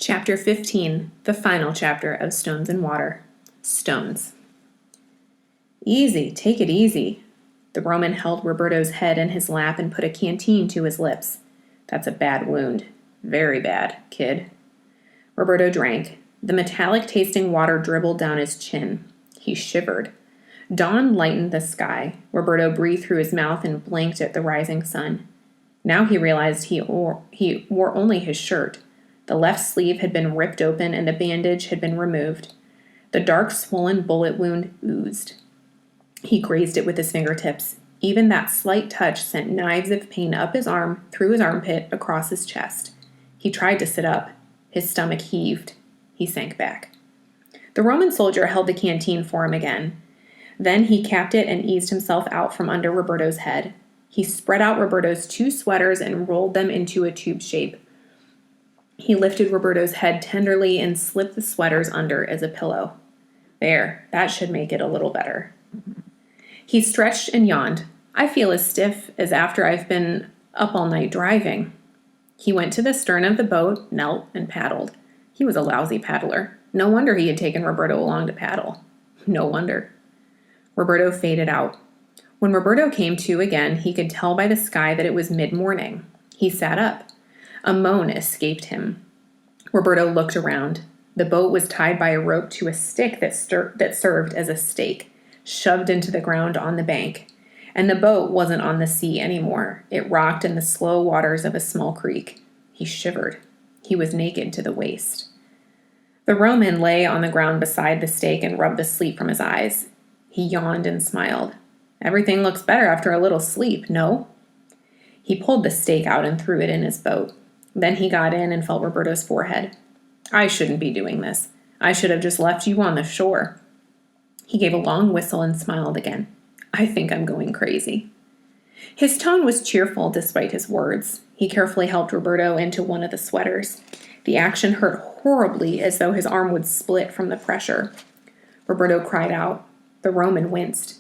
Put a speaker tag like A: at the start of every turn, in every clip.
A: Chapter 15, the final chapter of Stones and Water. Stones. Easy, take it easy. The Roman held Roberto's head in his lap and put a canteen to his lips. That's a bad wound. Very bad, kid. Roberto drank. The metallic-tasting water dribbled down his chin. He shivered. Dawn lightened the sky. Roberto breathed through his mouth and blinked at the rising sun. Now he realized he wore only his shirt. The left sleeve had been ripped open and the bandage had been removed. The dark, swollen bullet wound oozed. He grazed it with his fingertips. Even that slight touch sent knives of pain up his arm, through his armpit, across his chest. He tried to sit up. His stomach heaved. He sank back. The Roman soldier held the canteen for him again. Then he capped it and eased himself out from under Roberto's head. He spread out Roberto's 2 sweaters and rolled them into a tube shape. He lifted Roberto's head tenderly and slipped the sweaters under as a pillow. There, that should make it a little better. He stretched and yawned. I feel as stiff as after I've been up all night driving. He went to the stern of the boat, knelt, and paddled. He was a lousy paddler. No wonder he had taken Roberto along to paddle. No wonder. Roberto faded out. When Roberto came to again, he could tell by the sky that it was mid-morning. He sat up. A moan escaped him. Roberto looked around. The boat was tied by a rope to a stick that served as a stake, shoved into the ground on the bank. And the boat wasn't on the sea anymore. It rocked in the slow waters of a small creek. He shivered. He was naked to the waist. The Roman lay on the ground beside the stake and rubbed the sleep from his eyes. He yawned and smiled. Everything looks better after a little sleep, no? He pulled the stake out and threw it in his boat. Then he got in and felt Roberto's forehead. I shouldn't be doing this. I should have just left you on the shore. He gave a long whistle and smiled again. I think I'm going crazy. His tone was cheerful despite his words. He carefully helped Roberto into one of the sweaters. The action hurt horribly, as though his arm would split from the pressure. Roberto cried out. The Roman winced.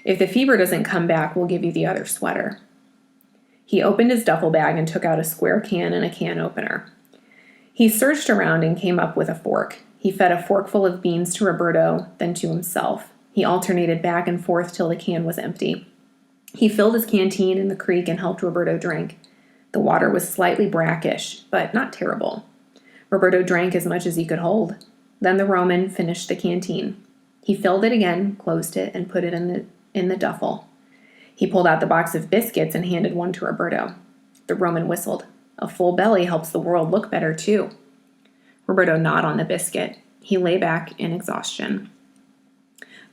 A: If the fever doesn't come back, we'll give you the other sweater. He opened his duffel bag and took out a square can and a can opener. He searched around and came up with a fork. He fed a forkful of beans to Roberto, then to himself. He alternated back and forth till the can was empty. He filled his canteen in the creek and helped Roberto drink. The water was slightly brackish, but not terrible. Roberto drank as much as he could hold. Then the Roman finished the canteen. He filled it again, closed it, and put it in the duffel. He pulled out the box of biscuits and handed one to Roberto. The Roman whistled. A full belly helps the world look better, too. Roberto gnawed on the biscuit. He lay back in exhaustion.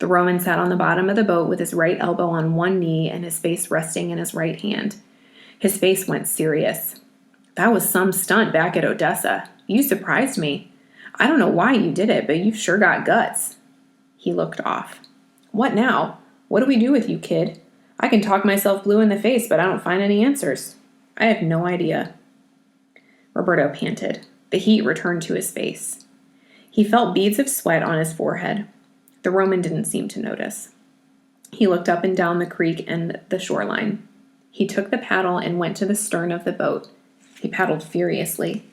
A: The Roman sat on the bottom of the boat with his right elbow on one knee and his face resting in his right hand. His face went serious. That was some stunt back at Odessa. You surprised me. I don't know why you did it, but you've sure got guts. He looked off. What now? What do we do with you, kid? I can talk myself blue in the face, but I don't find any answers. I have no idea. Roberto panted. The heat returned to his face. He felt beads of sweat on his forehead. The Roman didn't seem to notice. He looked up and down the creek and the shoreline. He took the paddle and went to the stern of the boat. He paddled furiously.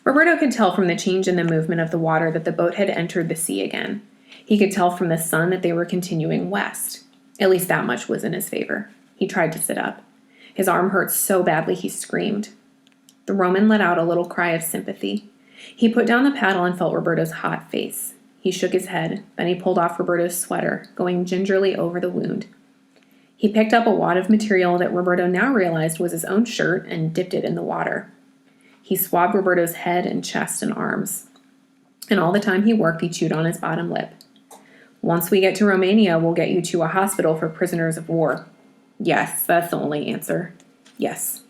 A: Roberto could tell from the change in the movement of the water that the boat had entered the sea again. He could tell from the sun that they were continuing west. At least that much was in his favor. He tried to sit up. His arm hurt so badly he screamed. The Roman let out a little cry of sympathy. He put down the paddle and felt Roberto's hot face. He shook his head, then he pulled off Roberto's sweater, going gingerly over the wound. He picked up a wad of material that Roberto now realized was his own shirt and dipped it in the water. He swabbed Roberto's head and chest and arms. And all the time he worked, he chewed on his bottom lip. Once we get to Romania, we'll get you to a hospital for prisoners of war. Yes, that's the only answer. Yes.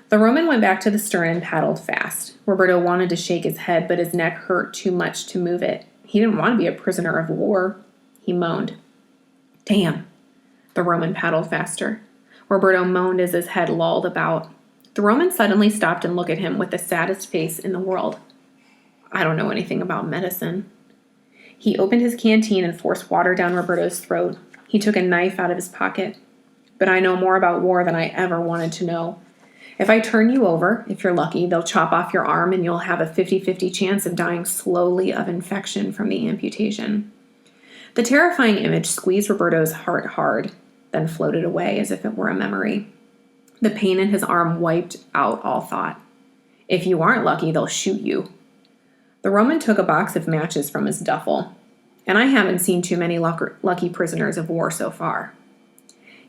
A: The Roman went back to the stern and paddled fast. Roberto wanted to shake his head, but his neck hurt too much to move it. He didn't want to be a prisoner of war. He moaned. Damn. The Roman paddled faster. Roberto moaned as his head lolled about. The Roman suddenly stopped and looked at him with the saddest face in the world. I don't know anything about medicine. He opened his canteen and forced water down Roberto's throat. He took a knife out of his pocket. But I know more about war than I ever wanted to know. If I turn you over, if you're lucky, they'll chop off your arm and you'll have a 50-50 chance of dying slowly of infection from the amputation. The terrifying image squeezed Roberto's heart hard, then floated away as if it were a memory. The pain in his arm wiped out all thought. If you aren't lucky, they'll shoot you. The Roman took a box of matches from his duffel, and I haven't seen too many lucky prisoners of war so far.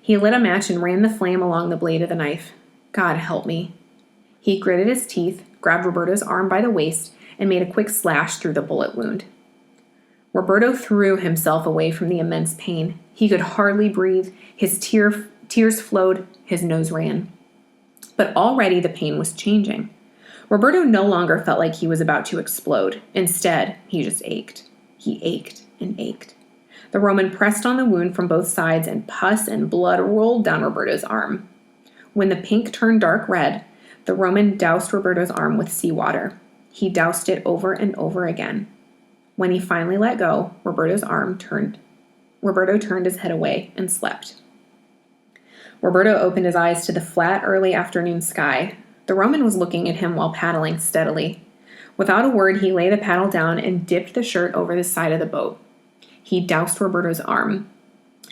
A: He lit a match and ran the flame along the blade of the knife. God help me. He gritted his teeth, grabbed Roberto's arm by the waist, and made a quick slash through the bullet wound. Roberto threw himself away from the immense pain. He could hardly breathe. His tears flowed. His nose ran. But already the pain was changing. Roberto no longer felt like he was about to explode. Instead, he just ached. He ached and ached. The Roman pressed on the wound from both sides, and pus and blood rolled down Roberto's arm. When the pink turned dark red, the Roman doused Roberto's arm with seawater. He doused it over and over again. When he finally let go, Roberto turned his head away and slept. Roberto opened his eyes to the flat, early afternoon sky. The Roman was looking at him while paddling steadily. Without a word, he laid the paddle down and dipped the shirt over the side of the boat. He doused Roberto's arm.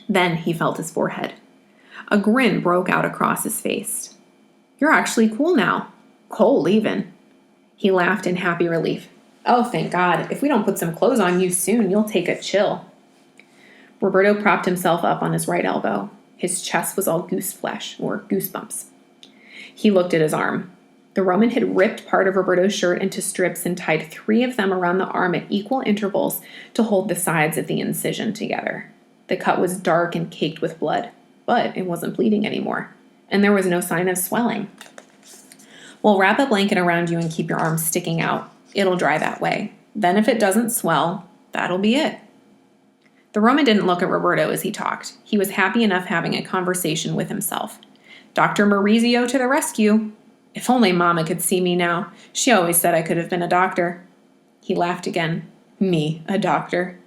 A: Then he felt his forehead. A grin broke out across his face. You're actually cool now. Cold, even. He laughed in happy relief. Oh, thank God. If we don't put some clothes on you soon, you'll take a chill. Roberto propped himself up on his right elbow. His chest was all goose flesh, or goosebumps. He looked at his arm. The Roman had ripped part of Roberto's shirt into strips and tied 3 of them around the arm at equal intervals to hold the sides of the incision together. The cut was dark and caked with blood, but it wasn't bleeding anymore, and there was no sign of swelling. We'll wrap a blanket around you and keep your arm sticking out. It'll dry that way. Then if it doesn't swell, that'll be it. The Roman didn't look at Roberto as he talked. He was happy enough having a conversation with himself. Dr. Maurizio to the rescue. If only Mama could see me now. She always said I could have been a doctor. He laughed again. Me, a doctor.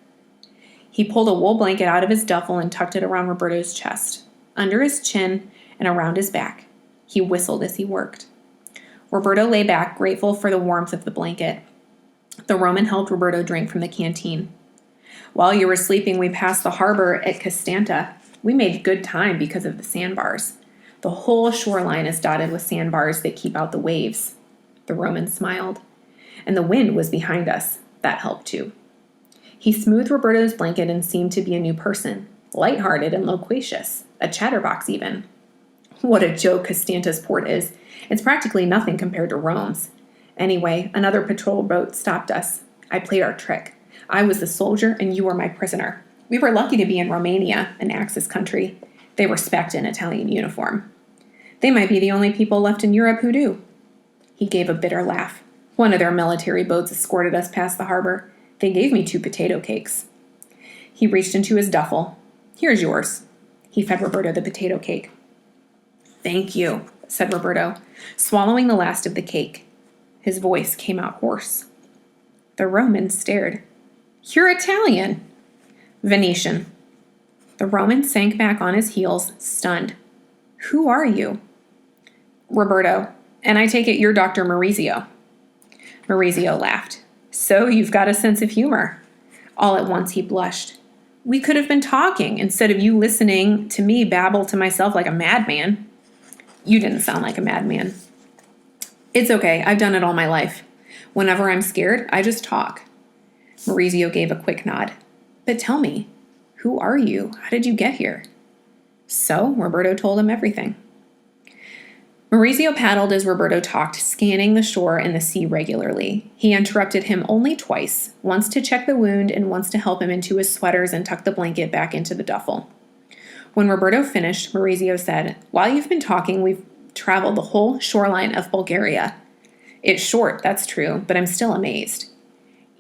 A: He pulled a wool blanket out of his duffel and tucked it around Roberto's chest, under his chin, and around his back. He whistled as he worked. Roberto lay back, grateful for the warmth of the blanket. The Roman helped Roberto drink from the canteen. While you were sleeping, we passed the harbor at Castanta. We made good time because of the sandbars. The whole shoreline is dotted with sandbars that keep out the waves. The Roman smiled. And the wind was behind us. That helped too. He smoothed Roberto's blanket and seemed to be a new person, lighthearted and loquacious, a chatterbox even. What a joke Castanta's port is. It's practically nothing compared to Rome's. Anyway, another patrol boat stopped us. I played our trick. I was the soldier and you were my prisoner. We were lucky to be in Romania, an Axis country. They respect an Italian uniform. They might be the only people left in Europe who do. He gave a bitter laugh. One of their military boats escorted us past the harbor. They gave me 2 potato cakes. He reached into his duffel. Here's yours. He fed Roberto the potato cake. Thank you, said Roberto, swallowing the last of the cake. His voice came out hoarse. The Roman stared. You're Italian. Venetian. The Roman sank back on his heels, stunned. Who are you? Roberto, and I take it you're Dr. Maurizio. Maurizio laughed. So you've got a sense of humor. All at once he blushed. We could have been talking instead of you listening to me babble to myself like a madman. You didn't sound like a madman. It's okay, I've done it all my life. Whenever I'm scared, I just talk. Maurizio gave a quick nod. But tell me, who are you? How did you get here? So, Roberto told him everything. Maurizio paddled as Roberto talked, scanning the shore and the sea regularly. He interrupted him only twice, once to check the wound and once to help him into his sweaters and tuck the blanket back into the duffel. When Roberto finished, Maurizio said, While you've been talking, we've traveled the whole shoreline of Bulgaria. It's short, that's true, but I'm still amazed.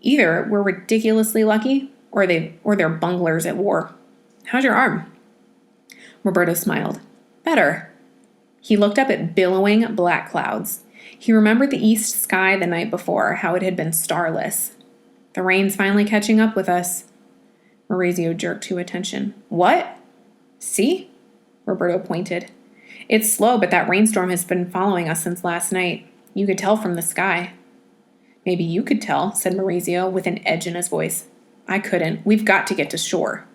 A: Either we're ridiculously lucky, or they're bunglers at war. How's your arm? Roberto smiled. Better. He looked up at billowing black clouds. He remembered the east sky the night before, how it had been starless. The rain's finally catching up with us. Maurizio jerked to attention. What? See? Roberto pointed. It's slow, but that rainstorm has been following us since last night. You could tell from the sky. Maybe you could tell, said Maurizio with an edge in his voice. I couldn't. We've got to get to shore.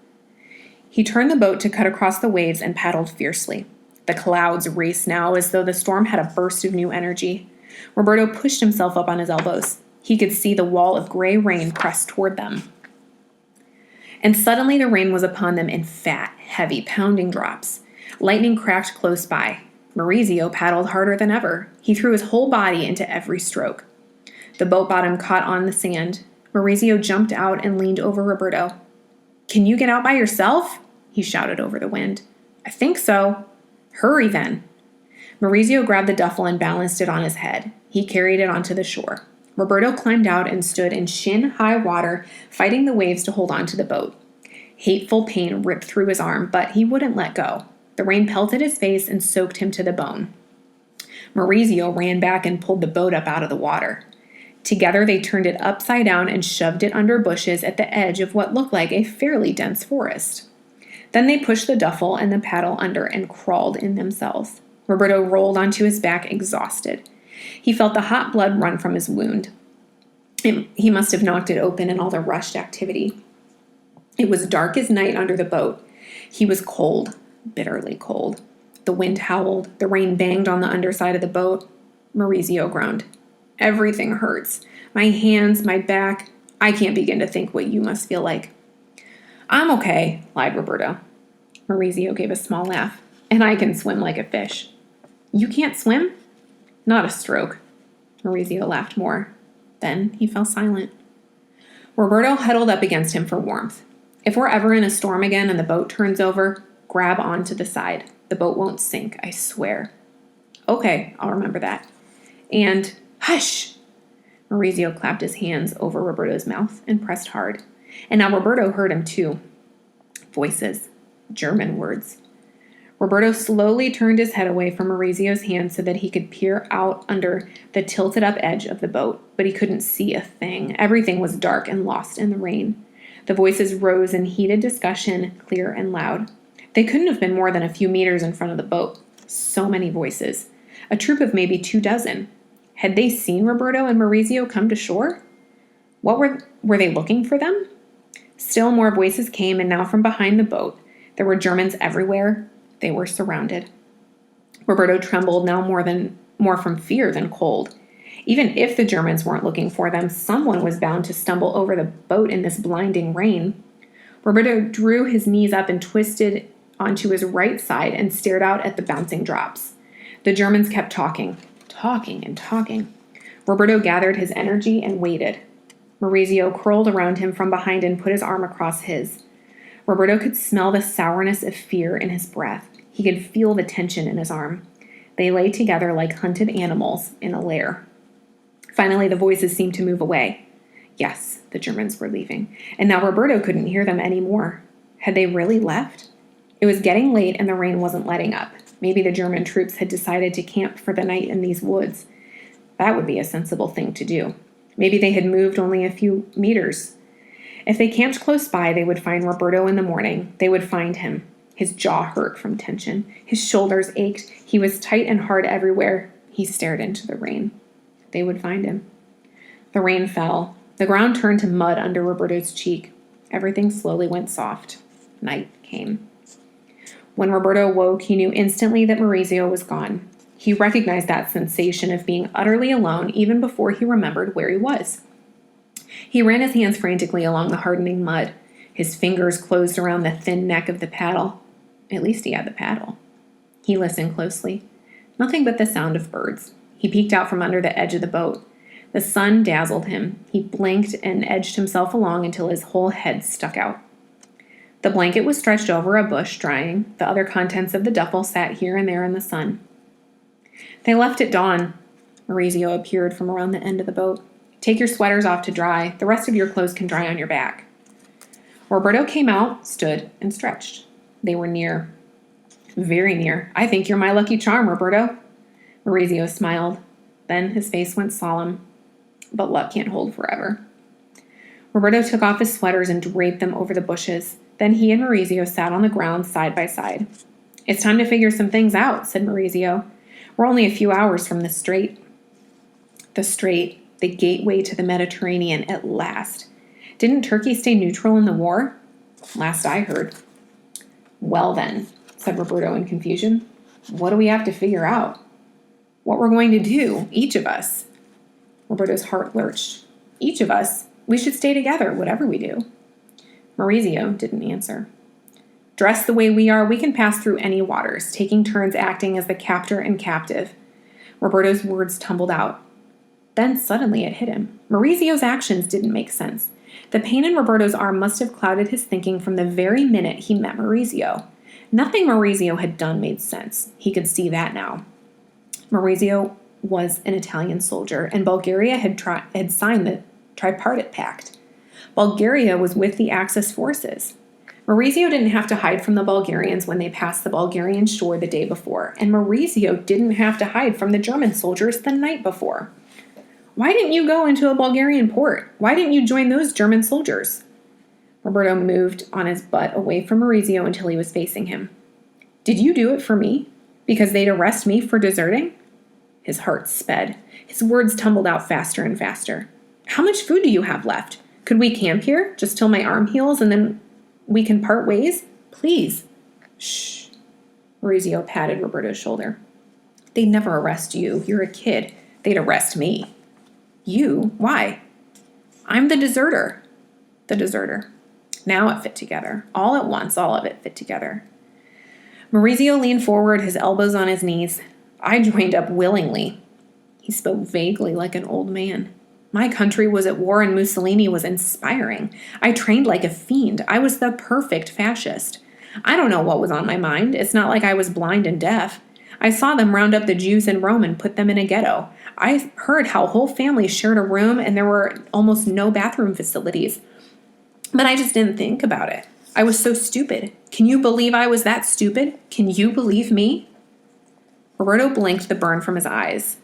A: He turned the boat to cut across the waves and paddled fiercely. The clouds raced now as though the storm had a burst of new energy. Roberto pushed himself up on his elbows. He could see the wall of gray rain press toward them. And suddenly the rain was upon them in fat, heavy, pounding drops. Lightning cracked close by. Maurizio paddled harder than ever. He threw his whole body into every stroke. The boat bottom caught on the sand. Maurizio jumped out and leaned over Roberto. Can you get out by yourself? He shouted over the wind. I think so. Hurry then. Maurizio grabbed the duffel and balanced it on his head. He carried it onto the shore. Roberto climbed out and stood in shin-high water, fighting the waves to hold on to the boat. Hateful pain ripped through his arm, but he wouldn't let go. The rain pelted his face and soaked him to the bone. Maurizio ran back and pulled the boat up out of the water. Together they turned it upside down and shoved it under bushes at the edge of what looked like a fairly dense forest. Then they pushed the duffel and the paddle under and crawled in themselves. Roberto rolled onto his back, exhausted. He felt the hot blood run from his wound. He must have knocked it open in all the rushed activity. It was dark as night under the boat. He was cold, bitterly cold. The wind howled. The rain banged on the underside of the boat. Maurizio groaned. Everything hurts. My hands, my back. I can't begin to think what you must feel like. I'm okay, lied Roberto. Maurizio gave a small laugh. And I can swim like a fish. You can't swim? Not a stroke. Maurizio laughed more. Then he fell silent. Roberto huddled up against him for warmth. If we're ever in a storm again and the boat turns over, grab onto the side. The boat won't sink, I swear. Okay, I'll remember that. And hush! Maurizio clapped his hands over Roberto's mouth and pressed hard. And now Roberto heard him too. Voices. German words. Roberto slowly turned his head away from Maurizio's hand so that he could peer out under the tilted-up edge of the boat, but he couldn't see a thing. Everything was dark and lost in the rain. The voices rose in heated discussion, clear and loud. They couldn't have been more than a few meters in front of the boat. So many voices. A troop of maybe 24. Had they seen Roberto and Maurizio come to shore? What were they looking for them? Still more voices came, and now from behind the boat. There were Germans everywhere. They were surrounded. Roberto trembled now more from fear than cold. Even if the Germans weren't looking for them, someone was bound to stumble over the boat in this blinding rain. Roberto drew his knees up and twisted onto his right side and stared out at the bouncing drops. The Germans kept talking and talking. Roberto gathered his energy and waited. Maurizio curled around him from behind and put his arm across his. Roberto could smell the sourness of fear in his breath. He could feel the tension in his arm. They lay together like hunted animals in a lair. Finally, the voices seemed to move away. Yes, the Germans were leaving. And now Roberto couldn't hear them anymore. Had they really left? It was getting late and the rain wasn't letting up. Maybe the German troops had decided to camp for the night in these woods. That would be a sensible thing to do. Maybe they had moved only a few meters. If they camped close by, they would find Roberto in the morning. They would find him. His jaw hurt from tension. His shoulders ached. He was tight and hard everywhere. He stared into the rain. They would find him. The rain fell. The ground turned to mud under Roberto's cheek. Everything slowly went soft. Night came. When Roberto woke, he knew instantly that Maurizio was gone. He recognized that sensation of being utterly alone even before he remembered where he was. He ran his hands frantically along the hardening mud. His fingers closed around the thin neck of the paddle. At least he had the paddle. He listened closely. Nothing but the sound of birds. He peeked out from under the edge of the boat. The sun dazzled him. He blinked and edged himself along until his whole head stuck out. The blanket was stretched over a bush, drying. The other contents of the duffel sat here and there in the sun. They left at dawn. Maurizio appeared from around the end of the boat. Take your sweaters off to dry. The rest of your clothes can dry on your back. Roberto came out, stood, and stretched. They were near. Very near. I think you're my lucky charm, Roberto. Maurizio smiled. Then his face went solemn. But luck can't hold forever. Roberto took off his sweaters and draped them over the bushes. Then he and Maurizio sat on the ground side by side. It's time to figure some things out, said Maurizio. We're only a few hours from the strait. The gateway to the Mediterranean at last. Didn't Turkey stay neutral in the war? Last I heard. Well then, said Roberto in confusion. What do we have to figure out? What we're going to do, each of us. Roberto's heart lurched. Each of us. We should stay together, whatever we do. Maurizio didn't answer. Dressed the way we are, we can pass through any waters, taking turns acting as the captor and captive. Roberto's words tumbled out. Then suddenly it hit him. Maurizio's actions didn't make sense. The pain in Roberto's arm must have clouded his thinking from the very minute he met Maurizio. Nothing Maurizio had done made sense. He could see that now. Maurizio was an Italian soldier, and Bulgaria had signed the Tripartite Pact. Bulgaria was with the Axis forces. Maurizio didn't have to hide from the Bulgarians when they passed the Bulgarian shore the day before, and Maurizio didn't have to hide from the German soldiers the night before. Why didn't you go into a Bulgarian port? Why didn't you join those German soldiers? Roberto moved on his butt away from Maurizio until he was facing him. Did you do it for me? Because they'd arrest me for deserting? His heart sped. His words tumbled out faster and faster. How much food do you have left? Could we camp here, just till my arm heals, and then we can part ways? Please. Shh. Maurizio patted Roberto's shoulder. They'd never arrest you. You're a kid. They'd arrest me. You? Why? I'm the deserter. The deserter. Now it fit together. All at once, all of it fit together. Maurizio leaned forward, his elbows on his knees. I joined up willingly. He spoke vaguely like an old man. My country was at war and Mussolini was inspiring. I trained like a fiend. I was the perfect fascist. I don't know what was on my mind. It's not like I was blind and deaf. I saw them round up the Jews in Rome and put them in a ghetto. I heard how whole families shared a room and there were almost no bathroom facilities. But I just didn't think about it. I was so stupid. Can you believe I was that stupid? Can you believe me? Roberto blinked the burn from his eyes.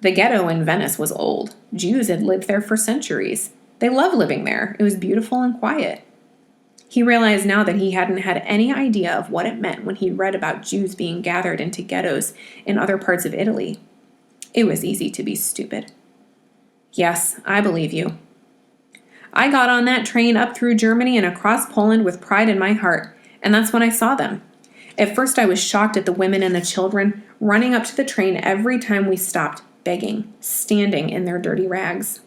A: The ghetto in Venice was old. Jews had lived there for centuries. They loved living there. It was beautiful and quiet. He realized now that he hadn't had any idea of what it meant when he read about Jews being gathered into ghettos in other parts of Italy. It was easy to be stupid. Yes, I believe you. I got on that train up through Germany and across Poland with pride in my heart, and that's when I saw them. At first I was shocked at the women and the children running up to the train every time we stopped, begging, standing in their dirty rags.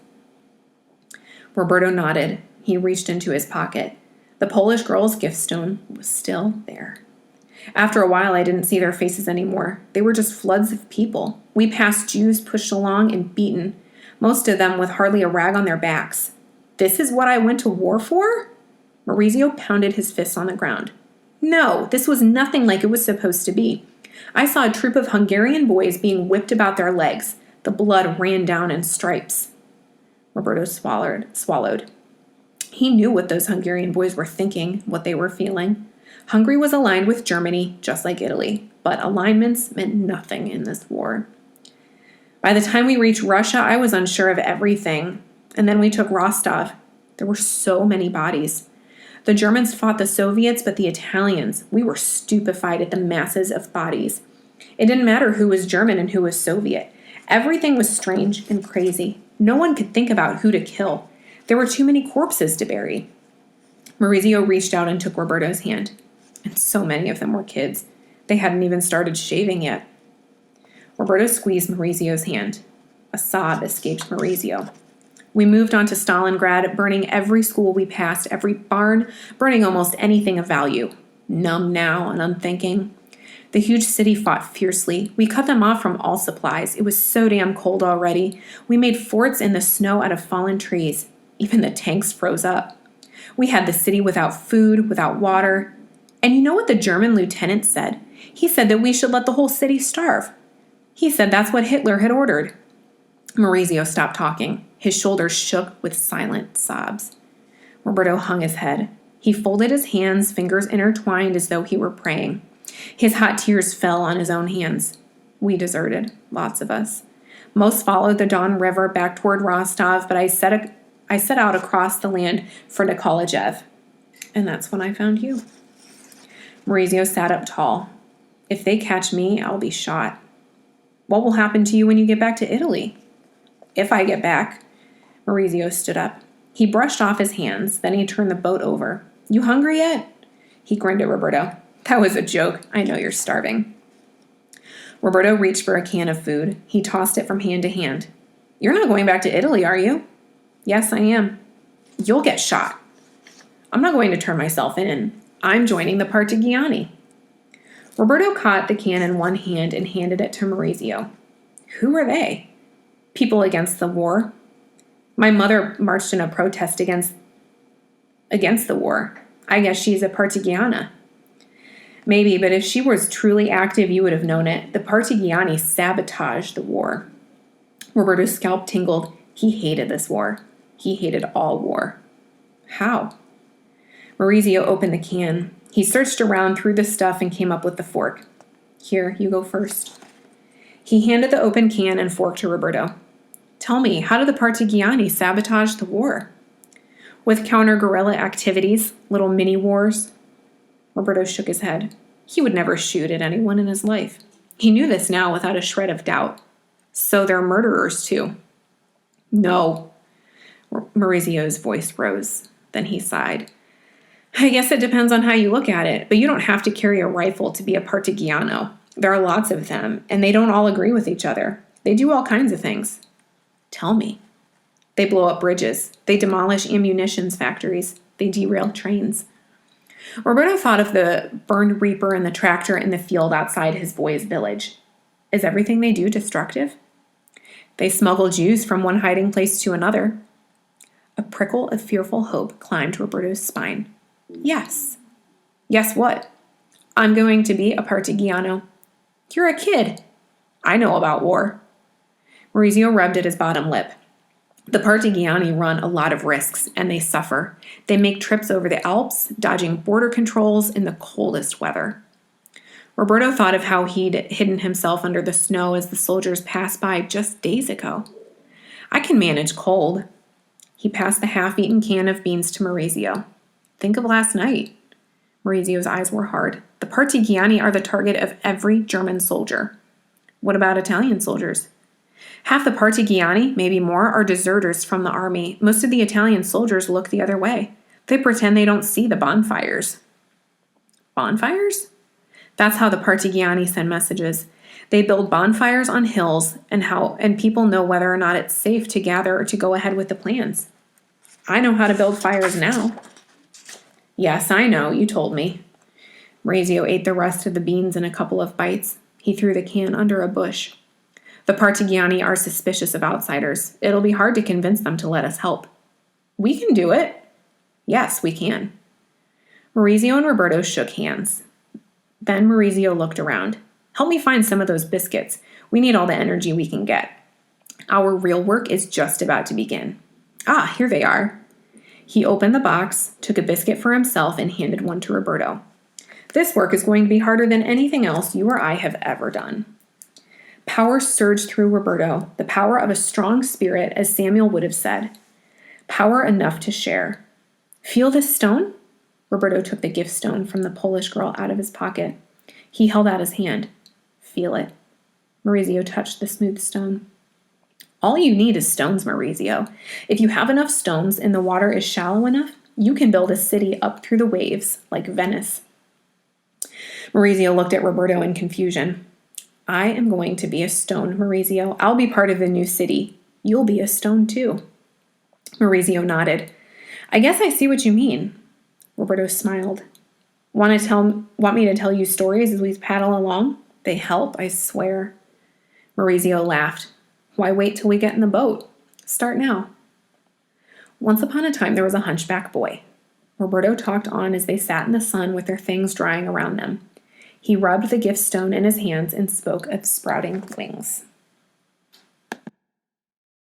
A: Roberto nodded. He reached into his pocket. The Polish girl's gift stone was still there. After a while, I didn't see their faces anymore. They were just floods of people. We passed Jews pushed along and beaten, most of them with hardly a rag on their backs. This is what I went to war for? Maurizio pounded his fists on the ground. No, this was nothing like it was supposed to be. I saw a troop of Hungarian boys being whipped about their legs. The blood ran down in stripes. Roberto swallowed. He knew what those Hungarian boys were thinking, what they were feeling. Hungary was aligned with Germany, just like Italy, but alignments meant nothing in this war. By the time we reached Russia, I was unsure of everything. And then we took Rostov. There were so many bodies. The Germans fought the Soviets, but the Italians, we were stupefied at the masses of bodies. It didn't matter who was German and who was Soviet. Everything was strange and crazy. No one could think about who to kill. There were too many corpses to bury. Maurizio reached out and took Roberto's hand. And so many of them were kids. They hadn't even started shaving yet. Roberto squeezed Maurizio's hand. A sob escaped Maurizio. We moved on to Stalingrad, burning every school we passed, every barn, burning almost anything of value. Numb now and unthinking. The huge city fought fiercely. We cut them off from all supplies. It was so damn cold already. We made forts in the snow out of fallen trees. Even the tanks froze up. We had the city without food, without water. And you know what the German lieutenant said? He said that we should let the whole city starve. He said that's what Hitler had ordered. Maurizio stopped talking. His shoulders shook with silent sobs. Roberto hung his head. He folded his hands, fingers intertwined as though he were praying. His hot tears fell on his own hands. We deserted, lots of us. Most followed the Don River back toward Rostov, but I set out across the land for Nikolaev. And that's when I found you. Maurizio sat up tall. If they catch me, I'll be shot. What will happen to you when you get back to Italy? If I get back. Maurizio stood up. He brushed off his hands, then he turned the boat over. You hungry yet? He grinned at Roberto. That was a joke. I know you're starving. Roberto reached for a can of food. He tossed it from hand to hand. You're not going back to Italy, are you? Yes, I am. You'll get shot. I'm not going to turn myself in. I'm joining the Partigiani. Roberto caught the can in one hand and handed it to Maurizio. Who are they? People against the war. My mother marched in a protest against the war. I guess she's a Partigiana. Maybe, but if she was truly active, you would have known it. The Partigiani sabotaged the war. Roberto's scalp tingled. He hated this war. He hated all war. How? Maurizio opened the can. He searched around through the stuff and came up with the fork. Here, you go first. He handed the open can and fork to Roberto. Tell me, how did the Partigiani sabotage the war? With counter-guerrilla activities, little mini-wars. Roberto shook his head. He would never shoot at anyone in his life. He knew this now without a shred of doubt. So they're murderers, too. No. Maurizio's voice rose. Then he sighed. I guess it depends on how you look at it, but you don't have to carry a rifle to be a Partigiano. There are lots of them, and they don't all agree with each other. They do all kinds of things. Tell me. They blow up bridges. They demolish ammunition factories. They derail trains. Roberto thought of the burned reaper and the tractor in the field outside his boy's village. Is everything they do destructive? They smuggle Jews from one hiding place to another. A prickle of fearful hope climbed Roberto's spine. Yes. Yes what? I'm going to be a Partigiano. You're a kid. I know about war. Maurizio rubbed at his bottom lip. The Partigiani run a lot of risks, and they suffer. They make trips over the Alps, dodging border controls in the coldest weather. Roberto thought of how he'd hidden himself under the snow as the soldiers passed by just days ago. I can manage cold. He passed the half-eaten can of beans to Maurizio. Think of last night. Maurizio's eyes were hard. The Partigiani are the target of every German soldier. What about Italian soldiers? Half the Partigiani, maybe more, are deserters from the army. Most of the Italian soldiers look the other way. They pretend they don't see the bonfires. Bonfires? That's how the Partigiani send messages. They build bonfires on hills and people know whether or not it's safe to gather or to go ahead with the plans. I know how to build fires now. Yes, I know, you told me. Maurizio ate the rest of the beans in a couple of bites. He threw the can under a bush. The Partigiani are suspicious of outsiders. It'll be hard to convince them to let us help. We can do it. Yes, we can. Maurizio and Roberto shook hands. Then Maurizio looked around. Help me find some of those biscuits. We need all the energy we can get. Our real work is just about to begin. Ah, here they are. He opened the box, took a biscuit for himself, and handed one to Roberto. This work is going to be harder than anything else you or I have ever done. Power surged through Roberto, the power of a strong spirit, as Samuel would have said. Power enough to share. Feel this stone? Roberto took the gift stone from the Polish girl out of his pocket. He held out his hand. Feel it. Maurizio touched the smooth stone. All you need is stones, Maurizio. If you have enough stones and the water is shallow enough, you can build a city up through the waves, like Venice. Maurizio looked at Roberto in confusion. I am going to be a stone, Maurizio. I'll be part of the new city. You'll be a stone, too. Maurizio nodded. I guess I see what you mean. Roberto smiled. Want me to tell you stories as we paddle along? They help, I swear. Maurizio laughed. Why wait till we get in the boat? Start now. Once upon a time, there was a hunchback boy. Roberto talked on as they sat in the sun with their things drying around them. He rubbed the gift stone in his hands and spoke of sprouting wings.